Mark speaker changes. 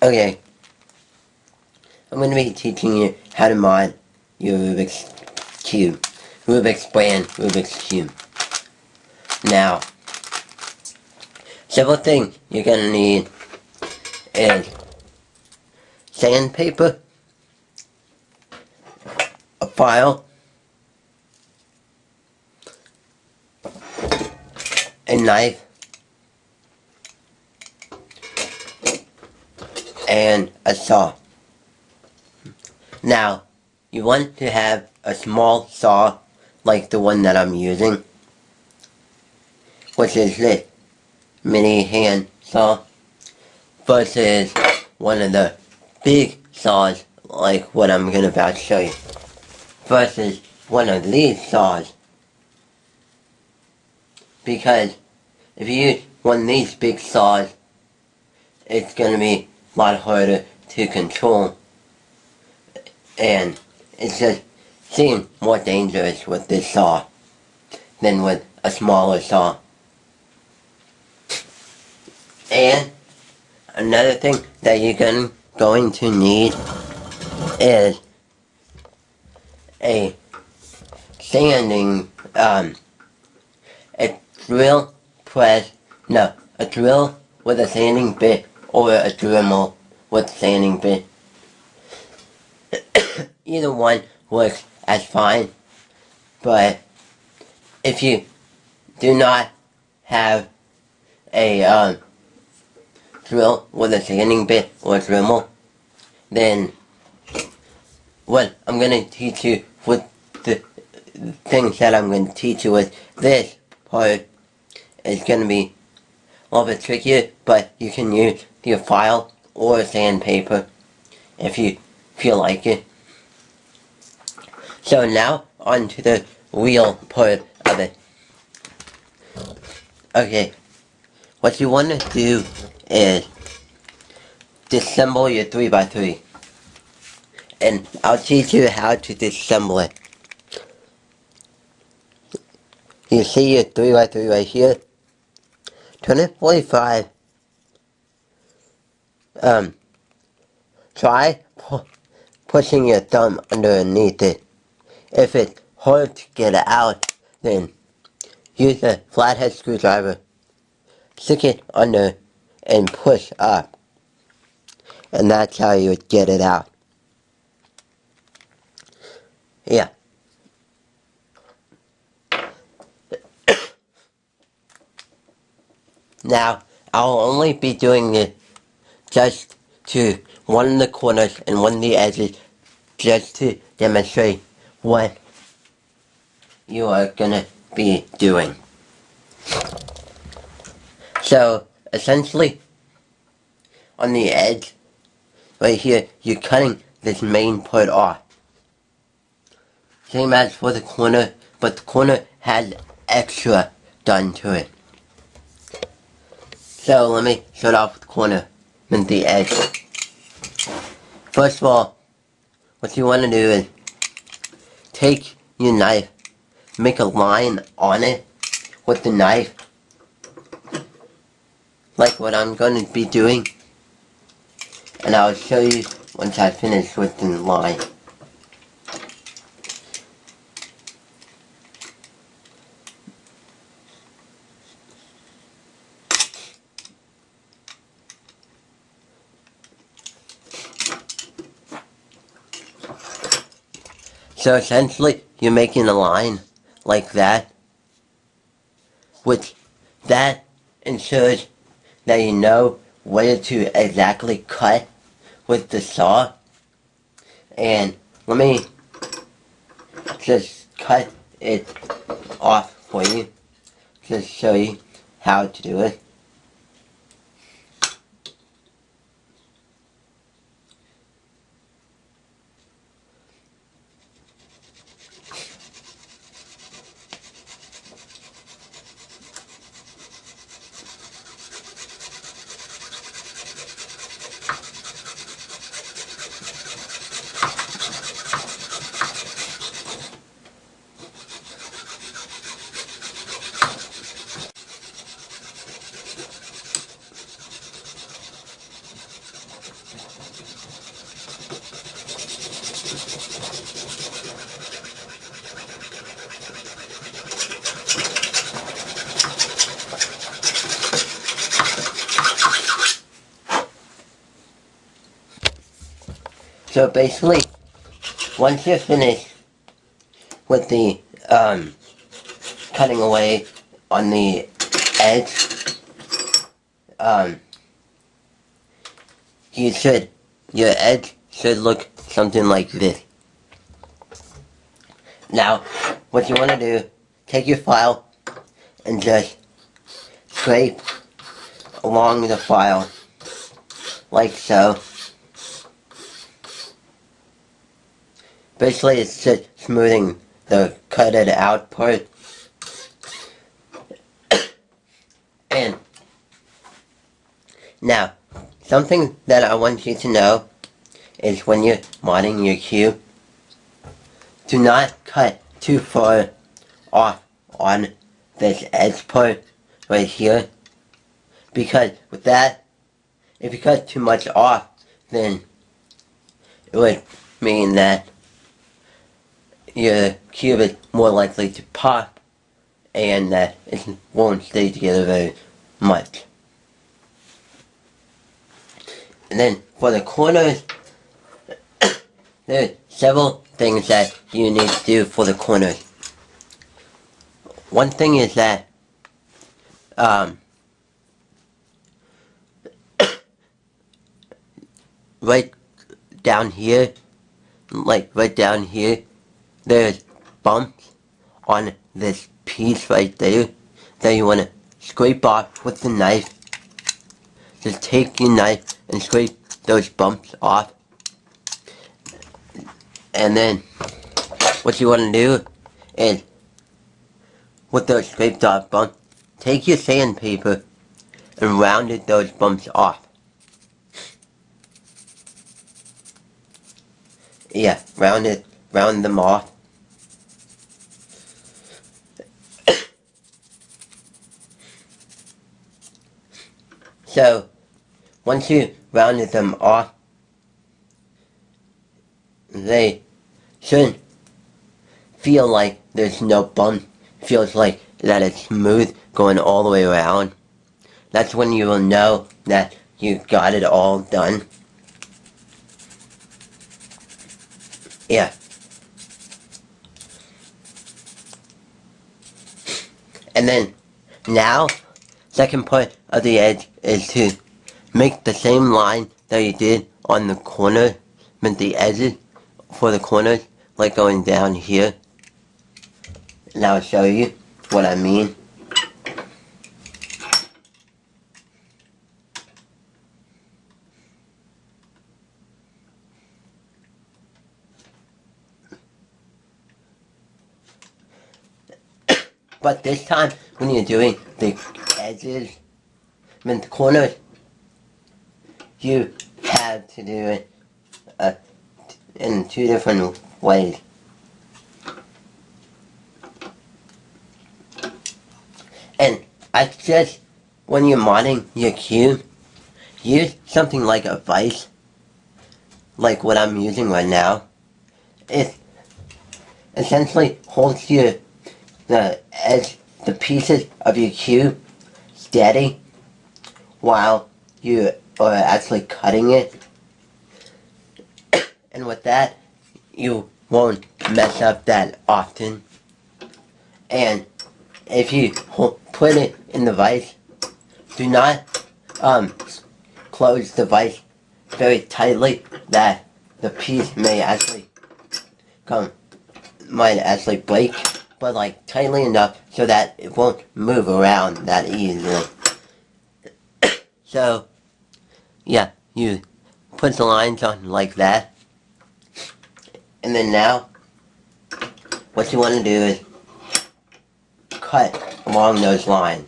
Speaker 1: Okay, I'm going to be teaching you how to mod your Rubik's Cube. Rubik's brand Rubik's Cube. Now, several things you're going to need is sandpaper, a file, a knife, and a saw. Now, you want to have a small saw like the one that I'm using, which is this mini hand saw, versus one of the big saws like what I'm going to about to show you, versus one of these saws. Because if you use one of these big saws, it's going to be a lot harder to control, and it's just seems more dangerous with this saw than with a smaller saw. And another thing that you're going to need is a sanding, a drill press, no, a drill with a sanding bit or a Dremel with a sanding bit. Either one works as fine, but if you do not have a drill with a sanding bit or a Dremel, then what I'm going to teach you with the things that I'm going to teach you with this part is going to be a little bit trickier, but you can use your file or sandpaper if you feel like it. So now on to the real part of it. Okay, what you want to do is disassemble your 3x3. And I'll teach you how to disassemble it. You see your 3x3 right here? Turn it 45. Try pushing your thumb underneath it. If it's hard to get it out, then use a flathead screwdriver. Stick it under and push up. And that's how you would get it out. Yeah. Now, I'll only be doing it just to one of the corners and one of the edges, just to demonstrate what you are gonna be doing. So, essentially, on the edge, right here, you're cutting this main part off. Same as for the corner, but the corner has extra done to it. So let me start off with the corner and the edge. First of all, what you want to do is take your knife, make a line on it with the knife, like what I'm going to be doing, and I'll show you once I finish with the line. So essentially, you're making a line like that, which that ensures that you know where to exactly cut with the saw. And let me just cut it off for you, just show you how to do it. So basically, once you're finished with the cutting away on the edge, your edge should look something like this. Now, what you want to do, take your file and just scrape along the file, like so. Basically, it's just smoothing the cutted out part. And now, something that I want you to know is when you're modding your cube, do not cut too far off on this edge part right here, because with that, if you cut too much off, then it would mean that your cube is more likely to pop and that it won't stay together very much. And then for the corners, there are several things that you need to do for the corners. One thing is that right down here, there's bumps on this piece right there that you want to scrape off with the knife. Just take your knife and scrape those bumps off. And then what you want to do is, with those scraped off bumps, take your sandpaper and round those bumps off. Yeah, round them off. So, once you rounded them off, they shouldn't feel like there's no bump. It feels like that it's smooth going all the way around. That's when you will know that you got it all done. Yeah. And then, now, second part of the edge is to make the same line that you did on the corner, with the edges for the corners, like going down here. And I'll show you what I mean. But this time, when you're doing the edges, the corners, you have to do it in two different ways. And I suggest when you're modding your cube, use something like a vise, like what I'm using right now. It essentially holds the pieces of your cube steady while you are actually cutting it. And with that, you won't mess up that often. And if you put it in the vise, do not close the vise very tightly, that the piece might actually break, but like tightly enough so that it won't move around that easily. So yeah, you put the lines on like that, and then now what you want to do is cut along those lines.